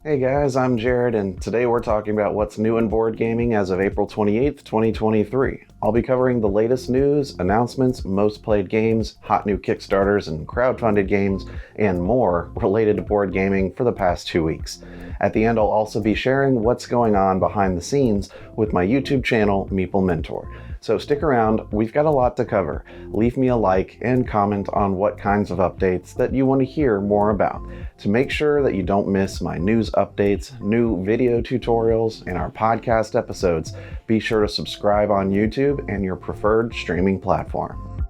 Hey guys, I'm Jared, and today we're talking about what's new in board gaming as of April 28th, 2023. I'll be covering the latest news, announcements, most played games, hot new Kickstarters and crowdfunded games, and more related to board gaming for the past 2 weeks. At the end, I'll also be sharing what's going on behind the scenes with my YouTube channel, Meeple Mentor. So stick around, we've got a lot to cover. Leave me a like and comment on what kinds of updates that you want to hear more about. To make sure that you don't miss my news updates, new video tutorials, and our podcast episodes, be sure to subscribe on YouTube and your preferred streaming platform.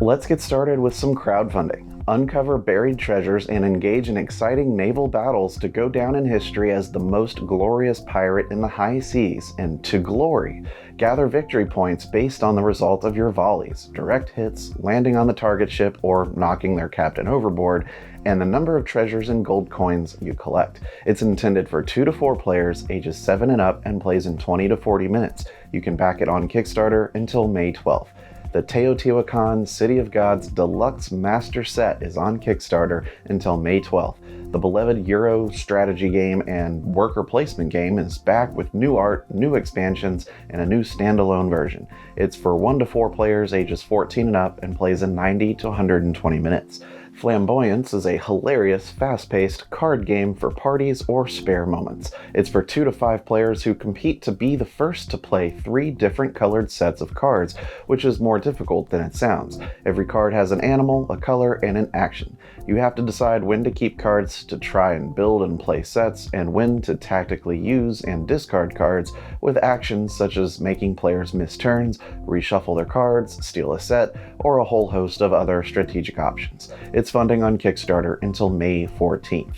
Let's get started with some crowdfunding. Uncover buried treasures and engage in exciting naval battles to go down in history as the most glorious pirate in the high seas and to glory. Gather victory points based on the result of your volleys, direct hits, landing on the target ship, or knocking their captain overboard, and the number of treasures and gold coins you collect. It's intended for 2 to 4 players, ages 7 and up, and plays in 20 to 40 minutes. You can back it on Kickstarter until May 12th. The Teotihuacan City of Gods Deluxe Master Set is on Kickstarter until May 12th. The beloved Euro strategy game and worker placement game is back with new art, new expansions, and a new standalone version. It's for 1 to 4 players ages 14 and up and plays in 90 to 120 minutes. Flamboyance is a hilarious, fast-paced card game for parties or spare moments. It's for 2 to 5 players who compete to be the first to play 3 different colored sets of cards, which is more difficult than it sounds. Every card has an animal, a color, and an action. You have to decide when to keep cards to try and build and play sets, and when to tactically use and discard cards with actions such as making players miss turns, reshuffle their cards, steal a set, or a whole host of other strategic options. It's funding on Kickstarter until May 14th.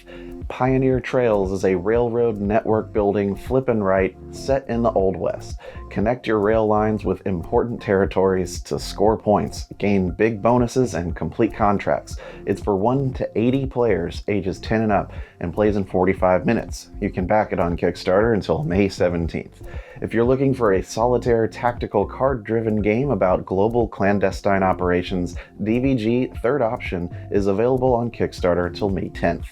Pioneer Trails is a railroad network building flip and write set in the Old West. Connect your rail lines with important territories to score points, gain big bonuses, and complete contracts. It's for 1 to 80 players ages 10 and up and plays in 45 minutes. You can back it on Kickstarter until May 17th. If you're looking for a solitaire tactical card-driven game about global clandestine operations, DVG Third Option is available on Kickstarter till May 10th.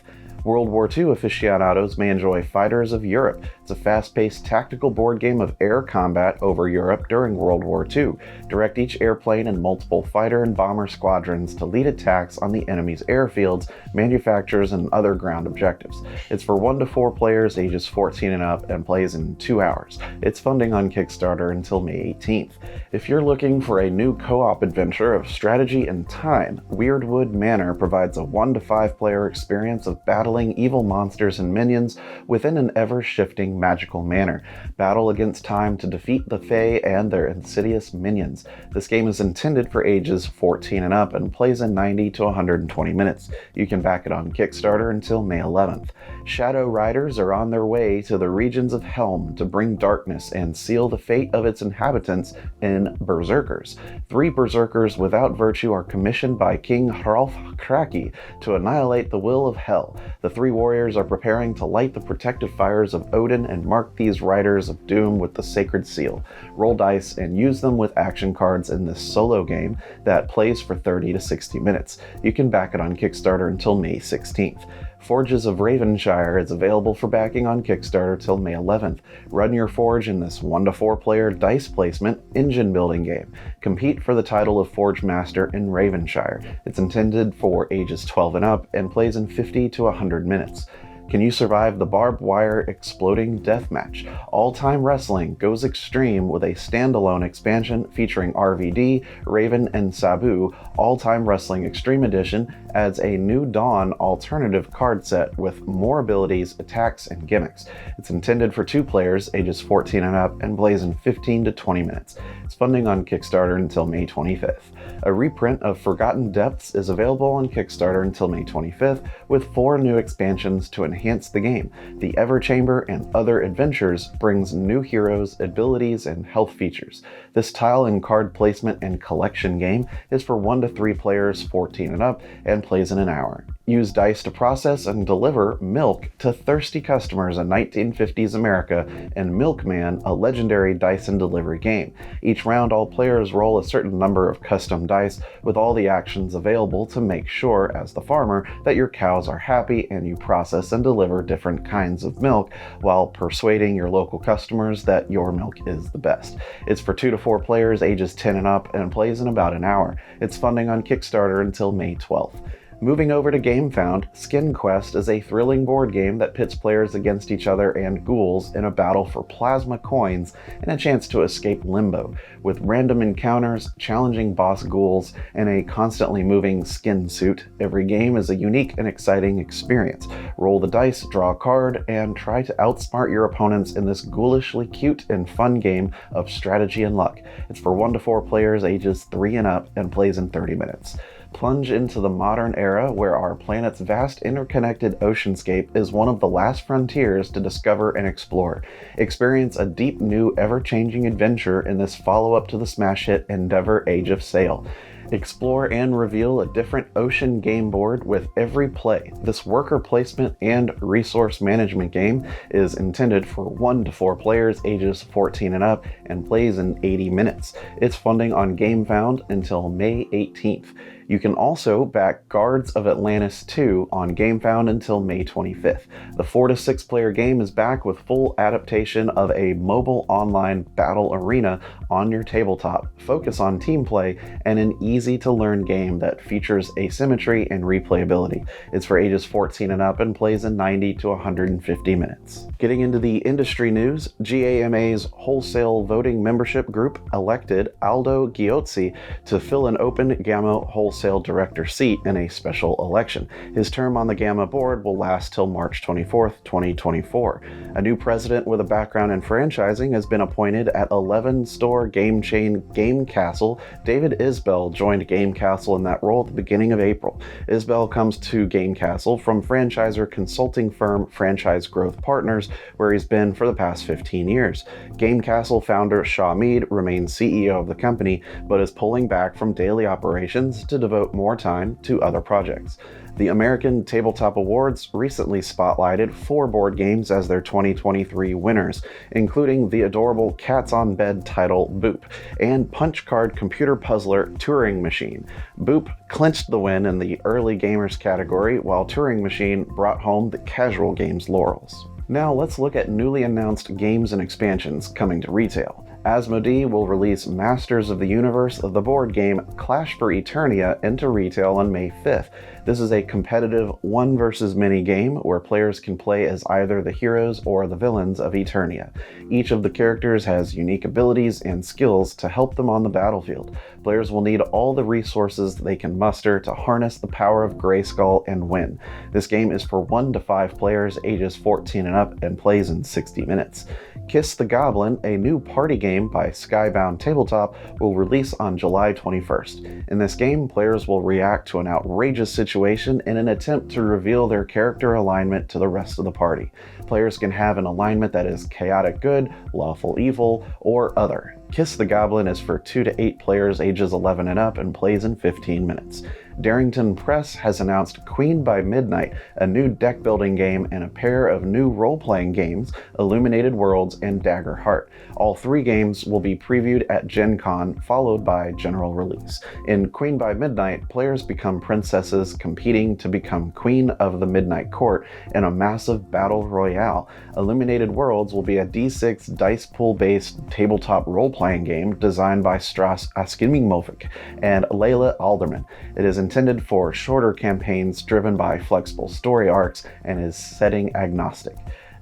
World War II aficionados may enjoy Fighters of Europe. It's a fast-paced tactical board game of air combat over Europe during World War II. Direct each airplane and multiple fighter and bomber squadrons to lead attacks on the enemy's airfields, manufacturers, and other ground objectives. It's for 1 to 4 players ages 14 and up and plays in 2 hours. It's funding on Kickstarter until May 18th. If you're looking for a new co-op adventure of strategy and time, Weirdwood Manor provides a 1 to 5 player experience of battling evil monsters and minions within an ever-shifting magical manor. Battle against time to defeat the Fae and their insidious minions. This game is intended for ages 14 and up and plays in 90 to 120 minutes. You can back it on Kickstarter until May 11th. Shadow Riders are on their way to the regions of Helm to bring darkness and seal the fate of its inhabitants in Berserkers. 3 Berserkers without virtue are commissioned by King Hrolf Kraki to annihilate the will of Hell. The 3 warriors are preparing to light the protective fires of Odin and mark these riders of doom with the sacred seal. Roll dice and use them with action cards in this solo game that plays for 30 to 60 minutes. You can back it on Kickstarter until May 16th. Forges of Ravenshire is available for backing on Kickstarter till May 11th. Run your forge in this 1 to 4 player dice placement engine building game. Compete for the title of Forge Master in Ravenshire. It's intended for ages 12 and up and plays in 50 to 100 minutes. Can you survive the barbed wire exploding deathmatch? All-Time Wrestling goes extreme with a standalone expansion featuring RVD, Raven, and Sabu. All-Time Wrestling Extreme Edition adds a new Dawn alternative card set with more abilities, attacks, and gimmicks. It's intended for 2 players, ages 14 and up, and plays in 15 to 20 minutes. It's funding on Kickstarter until May 25th. A reprint of Forgotten Depths is available on Kickstarter until May 25th, with 4 new expansions to enhance the game. The Everchamber and Other Adventures brings new heroes, abilities, and health features. This tile and card placement and collection game is for 1 to 3 players 14 and up and plays in an hour. use dice to process and deliver milk to thirsty customers in 1950s America, and Milkman, a legendary dice and delivery game. Each round, all players roll a certain number of custom dice with all the actions available to make sure, as the farmer, that your cows are happy and you process and deliver different kinds of milk while persuading your local customers that your milk is the best. It's for 2 to 4 players ages 10 and up and plays in about an hour. It's funding on Kickstarter until May 12th. Moving over to GameFound, Skin Quest is a thrilling board game that pits players against each other and ghouls in a battle for plasma coins and a chance to escape limbo, with random encounters, challenging boss ghouls, and a constantly moving skin suit. Every game is a unique and exciting experience. Roll the dice, draw a card, and try to outsmart your opponents in this ghoulishly cute and fun game of strategy and luck. It's for 1 to 4 players ages 3 and up and plays in 30 minutes. Plunge into the modern era where our planet's vast interconnected oceanscape is one of the last frontiers to discover and explore. Experience a deep, new, ever-changing adventure in this follow-up to the smash hit Endeavor Age of Sail. Explore and reveal a different ocean game board with every play. This worker placement and resource management game is intended for 1 to 4 players ages 14 and up and plays in 80 minutes. It's funding on GameFound until May 18th. You can also back Guards of Atlantis 2 on GameFound until May 25th. The 4 to 6 player game is back with full adaptation of a mobile online battle arena on your tabletop, focus on team play, and an easy to learn game that features asymmetry and replayability. It's for ages 14 and up and plays in 90 to 150 minutes. Getting into the industry news, GAMA's wholesale voting membership group elected Aldo Ghiozzi to fill an open GAMA wholesale director seat in a special election. His term on the GAMA board will last till March 24th, 2024. A new president with a background in franchising has been appointed at 11-store game chain Game Castle. David Isbell joined Game Castle in that role at the beginning of April. Isbell comes to Game Castle from franchisor consulting firm Franchise Growth Partners, where he's been for the past 15 years. Game Castle founder Shaw Mead remains CEO of the company, but is pulling back from daily operations to devote more time to other projects. The American Tabletop Awards recently spotlighted 4 board games as their 2023 winners, including the adorable Cats on Bed title Boop and punch card computer puzzler Turing Machine. Boop clinched the win in the early gamers category, while Turing Machine brought home the casual games laurels. Now let's look at newly announced games and expansions coming to retail. Asmodee will release Masters of the Universe of the board game Clash for Eternia into retail on May 5th. This is a competitive one versus many game where players can play as either the heroes or the villains of Eternia. Each of the characters has unique abilities and skills to help them on the battlefield. Players will need all the resources they can muster to harness the power of Grayskull and win. This game is for 1 to 5 players ages 14 and up and plays in 60 minutes. Kiss the Goblin, a new party game by Skybound Tabletop, will release on July 21st. In this game, players will react to an outrageous situation in an attempt to reveal their character alignment to the rest of the party. Players can have an alignment that is chaotic good, lawful evil, or other. Kiss the Goblin is for 2 to 8 players ages 11 and up and plays in 15 minutes. Darrington Press has announced Queen by Midnight, a new deck building game and a pair of new role-playing games, Illuminated Worlds and Dagger Heart. All 3 games will be previewed at Gen Con, followed by general release. In Queen by Midnight, players become princesses competing to become Queen of the Midnight Court in a massive battle royale. Illuminated Worlds will be a D6 dice pool-based tabletop role-playing game designed by Strauss Askimmovik and Layla Alderman. It is intended for shorter campaigns driven by flexible story arcs and is setting agnostic.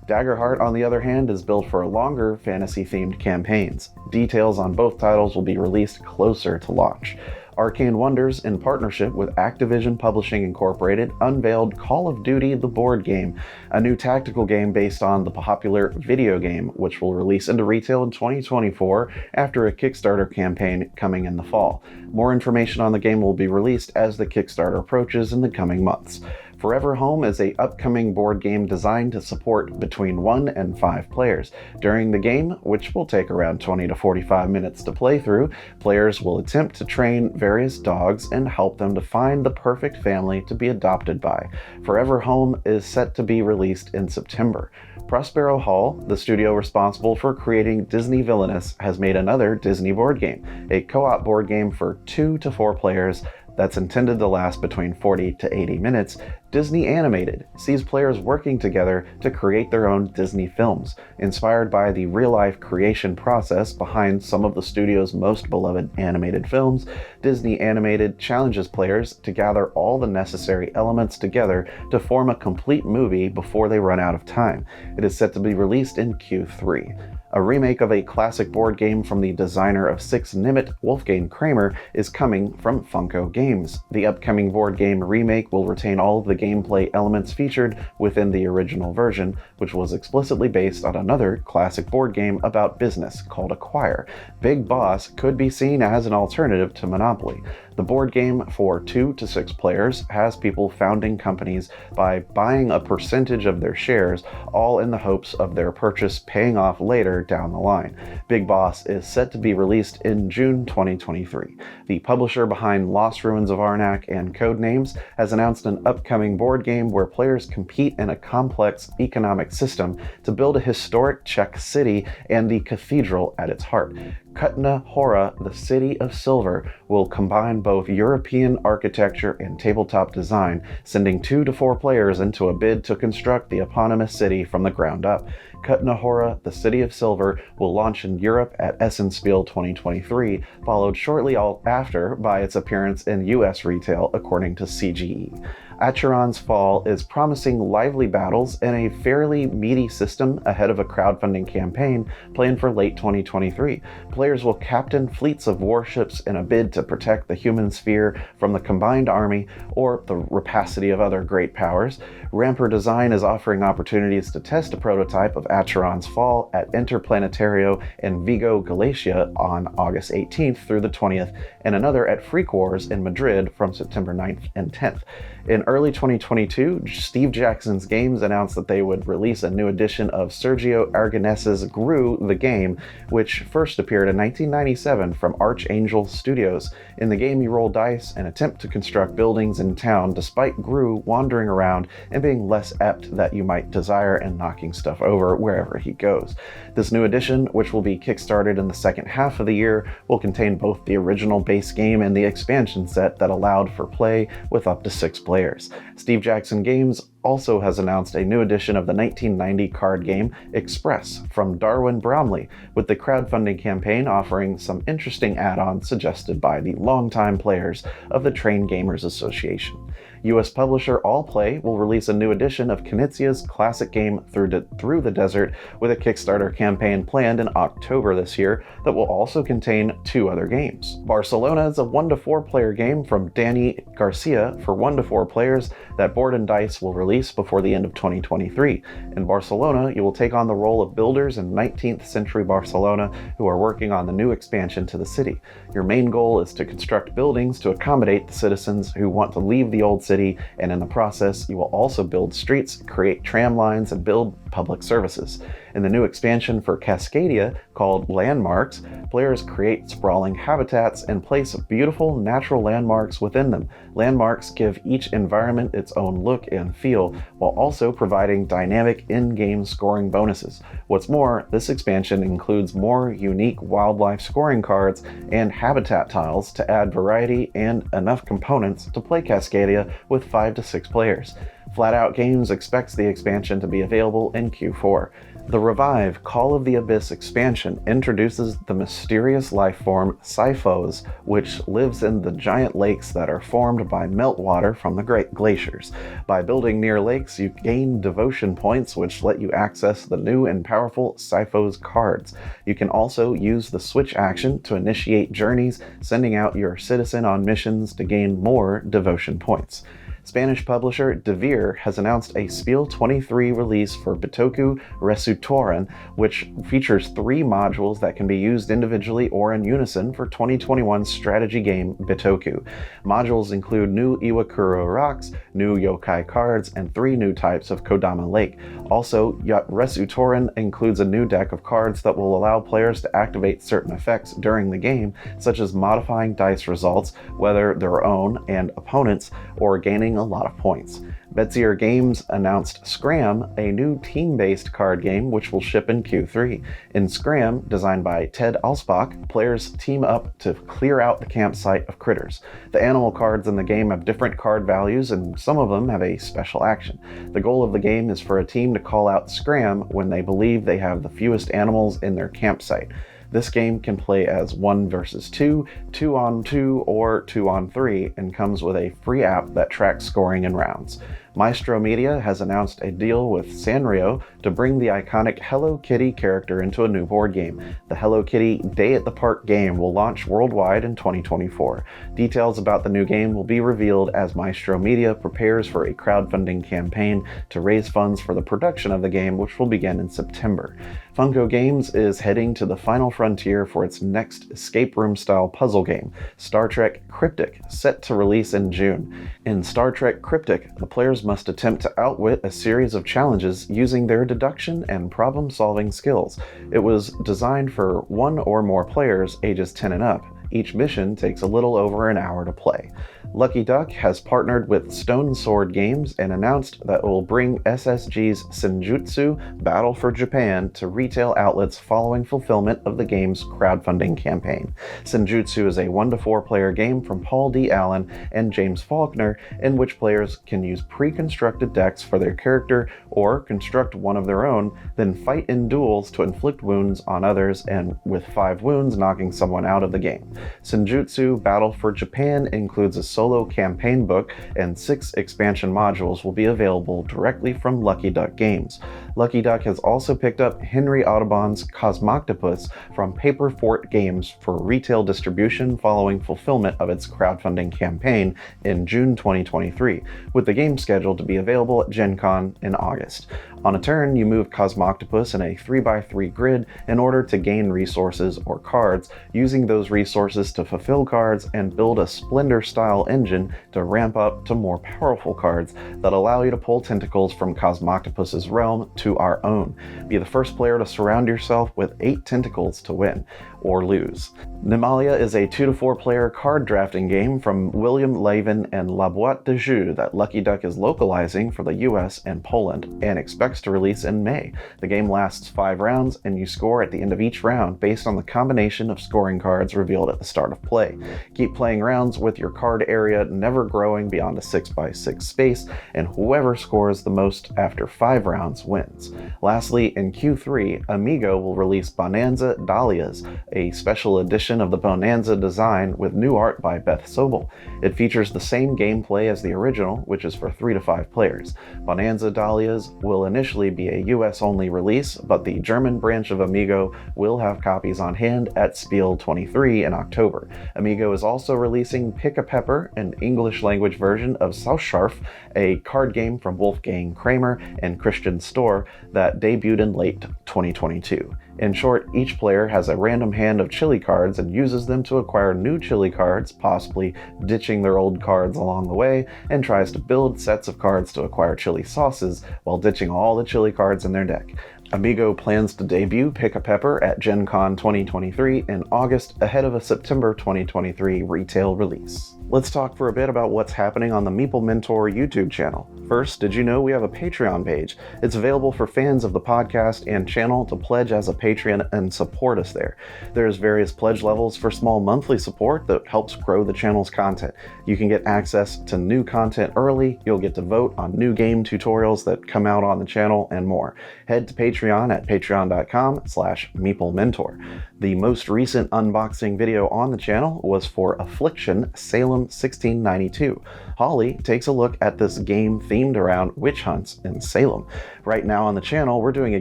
Dagger Heart, on the other hand, is built for longer fantasy-themed campaigns. Details on both titles will be released closer to launch. Arcane Wonders, in partnership with Activision Publishing Incorporated, unveiled Call of Duty the board game, a new tactical game based on the popular video game, which will release into retail in 2024 after a Kickstarter campaign coming in the fall. More information on the game will be released as the Kickstarter approaches in the coming months. Forever Home is an upcoming board game designed to support between 1 and 5 players. During the game, which will take around 20 to 45 minutes to play through, players will attempt to train various dogs and help them to find the perfect family to be adopted by. Forever Home is set to be released in September. Prospero Hall, the studio responsible for creating Disney Villainous, has made another Disney board game, a co-op board game for 2 to 4 players that's intended to last between 40 to 80 minutes. Disney Animated sees players working together to create their own Disney films. Inspired by the real-life creation process behind some of the studio's most beloved animated films, Disney Animated challenges players to gather all the necessary elements together to form a complete movie before they run out of time. It is set to be released in Q3. A remake of a classic board game from the designer of Six Nimmt, Wolfgang Kramer, is coming from Funko Games. The upcoming board game remake will retain all of the gameplay elements featured within the original version, which was explicitly based on another classic board game about business called Acquire. Big Boss could be seen as an alternative to Monopoly. The board game for 2 to 6 players has people founding companies by buying a percentage of their shares, all in the hopes of their purchase paying off later down the line. Big Boss is set to be released in June 2023. The publisher behind Lost Ruins of Arnak and Codenames has announced an upcoming board game where players compete in a complex economic system to build a historic Czech city and the cathedral at its heart. Kutna Hora, the City of Silver, will combine both European architecture and tabletop design, sending 2 to 4 players into a bid to construct the eponymous city from the ground up. Kutna Hora, the City of Silver, will launch in Europe at Essenspiel 2023, followed shortly after by its appearance in US retail, according to CGE. Acheron's Fall is promising lively battles and a fairly meaty system ahead of a crowdfunding campaign planned for late 2023. Players will captain fleets of warships in a bid to protect the human sphere from the combined army or the rapacity of other great powers. Ramper Design is offering opportunities to test a prototype of Acheron's Fall at Interplanetario in Vigo, Galicia on August 18th through the 20th, and another at Freak Wars in Madrid from September 9th and 10th. In early 2022, Steve Jackson's Games announced that they would release a new edition of Sergio Aragones's Gru the Game, which first appeared in 1997 from Archangel Studios. In the game, you roll dice and attempt to construct buildings in town, despite Gru wandering around and being less apt that you might desire and knocking stuff over wherever he goes. This new edition, which will be kickstarted in the second half of the year, will contain both the original base game and the expansion set that allowed for play with up to 6 players. Steve Jackson Games also has announced a new edition of the 1990 card game Express from Darwin Bromley, with the crowdfunding campaign offering some interesting add-ons suggested by the longtime players of the Train Gamers Association. US publisher Allplay will release a new edition of Knizia's classic game Through the Desert, with a Kickstarter campaign planned in October this year that will also contain 2 other games. Barcelona is a 1 to 4 player game from Danny Garcia for 1 to 4 players that Board and Dice will release before the end of 2023. In Barcelona, you will take on the role of builders in 19th century Barcelona who are working on the new expansion to the city. Your main goal is to construct buildings to accommodate the citizens who want to leave the old city, and in the process, you will also build streets, create tram lines, and build public services. In the new expansion for Cascadia, called Landmarks, players create sprawling habitats and place beautiful natural landmarks within them. Landmarks give each environment its own look and feel, while also providing dynamic in-game scoring bonuses. What's more, this expansion includes more unique wildlife scoring cards and habitat tiles to add variety and enough components to play Cascadia with 5 to 6 players. Flat Out Games expects the expansion to be available in Q4. The Revive Call of the Abyss expansion introduces the mysterious life form Siphoes, which lives in the giant lakes that are formed by meltwater from the great glaciers. By building near lakes, you gain devotion points, which let you access the new and powerful Siphoes cards. You can also use the switch action to initiate journeys, sending out your citizen on missions to gain more devotion points. Spanish publisher Devir has announced a Spiel 23 release for Bitoku Resutoren, which features 3 modules that can be used individually or in unison for 2021's strategy game Bitoku. Modules include new Iwakuro rocks, new yokai cards, and 3 new types of Kodama Lake. Also, Resutoren includes a new deck of cards that will allow players to activate certain effects during the game, such as modifying dice results, whether their own and opponents, or gaining a lot of points. Bezier Games announced Scram, a new team-based card game which will ship in Q3. In Scram, designed by Ted Alspach, players team up to clear out the campsite of critters. The animal cards in the game have different card values, and some of them have a special action. The goal of the game is for a team to call out Scram when they believe they have the fewest animals in their campsite. This game can play as 1 versus 2, 2 on 2, or 2 on 3, and comes with a free app that tracks scoring in rounds. Maestro Media has announced a deal with Sanrio to bring the iconic Hello Kitty character into a new board game. The Hello Kitty Day at the Park game will launch worldwide in 2024. Details about the new game will be revealed as Maestro Media prepares for a crowdfunding campaign to raise funds for the production of the game, which will begin in September. Funko Games is heading to the final frontier for its next escape room-style puzzle game, Star Trek Cryptic, set to release in June. In Star Trek Cryptic, the players must attempt to outwit a series of challenges using their deduction and problem-solving skills. It was designed for 1 or more players ages 10 and up. Each mission takes a little over an hour to play. Lucky Duck has partnered with Stone Sword Games and announced that it will bring SSG's Senjutsu Battle for Japan to retail outlets following fulfillment of the game's crowdfunding campaign. Senjutsu is a 1-to-4 player game from Paul D. Allen and James Faulkner, in which players can use pre-constructed decks for their character or construct one of their own, then fight in duels to inflict wounds on others, and with 5 wounds knocking someone out of the game. Senjutsu Battle for Japan includes a solo campaign book, and 6 expansion modules will be available directly from Lucky Duck Games. Lucky Duck has also picked up Henry Audubon's Cosmoctopus from Paper Fort Games for retail distribution following fulfillment of its crowdfunding campaign in June 2023, with the game scheduled to be available at Gen Con in August. On a turn, you move Cosmoctopus in a 3x3 grid in order to gain resources or cards, using those resources to fulfill cards and build a Splendor-style engine to ramp up to more powerful cards that allow you to pull tentacles from Cosmoctopus's realm to our own. Be the first player to surround yourself with 8 tentacles to win, or lose. Nemalia is a 2-to-4 player card drafting game from William Lavin and La Boîte de Jeux that Lucky Duck is localizing for the US and Poland, and expects to release in May. The game lasts 5 rounds, and you score at the end of each round based on the combination of scoring cards revealed at the start of play. Keep playing rounds with your card area never growing beyond a 6x6 space, and whoever scores the most after 5 rounds wins. Lastly, in Q3, Amigo will release Bonanza Dahlias, a special edition of the Bonanza design with new art by Beth Sobel. It features the same gameplay as the original, which is for 3 to 5 players. Bonanza Dahlias will initially be a US-only release, but the German branch of Amigo will have copies on hand at Spiel 23 in October. Amigo is also releasing Pick a Pepper, an English-language version of Souscharf, a card game from Wolfgang Kramer and Christian Storr that debuted in late 2022. In short, each player has a random hand of chili cards and uses them to acquire new chili cards, possibly ditching their old cards along the way, and tries to build sets of cards to acquire chili sauces while ditching all the chili cards in their deck. Amigo plans to debut Pick a Pepper at Gen Con 2023 in August, ahead of a September 2023 retail release. Let's talk for a bit about what's happening on the Meeple Mentor YouTube channel. First, did you know we have a Patreon page? It's available for fans of the podcast and channel to pledge as a Patreon and support us there. There's various pledge levels for small monthly support that helps grow the channel's content. You can get access to new content early, you'll get to vote on new game tutorials that come out on the channel, and more. Head to Patreon at patreon.com/MeepleMentor. The most recent unboxing video on the channel was for Affliction: Salem 1692. Holly takes a look at this game themed around witch hunts in Salem. Right now on the channel, we're doing a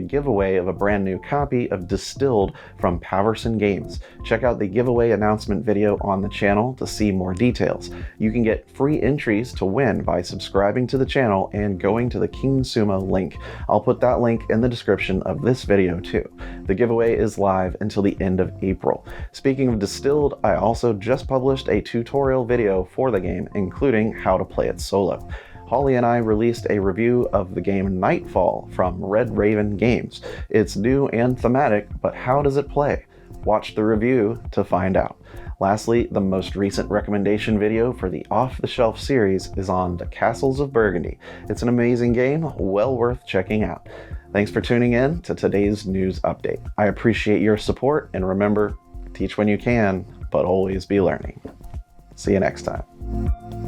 giveaway of a brand new copy of Distilled from Paverson Games. Check out the giveaway announcement video on the channel to see more details. You can get free entries to win by subscribing to the channel and going to the King Sumo link. I'll put that link in the description of this video too. The giveaway is live until the end of April. Speaking of Distilled, I also just published a tutorial video for the game, including how to play it solo. Holly and I released a review of the game Nightfall from Red Raven Games. It's new and thematic, but how does it play? Watch the review to find out. Lastly, the most recent recommendation video for the Off the Shelf series is on The Castles of Burgundy. It's an amazing game, well worth checking out. Thanks for tuning in to today's news update. I appreciate your support, and remember, teach when you can, but always be learning. See you next time.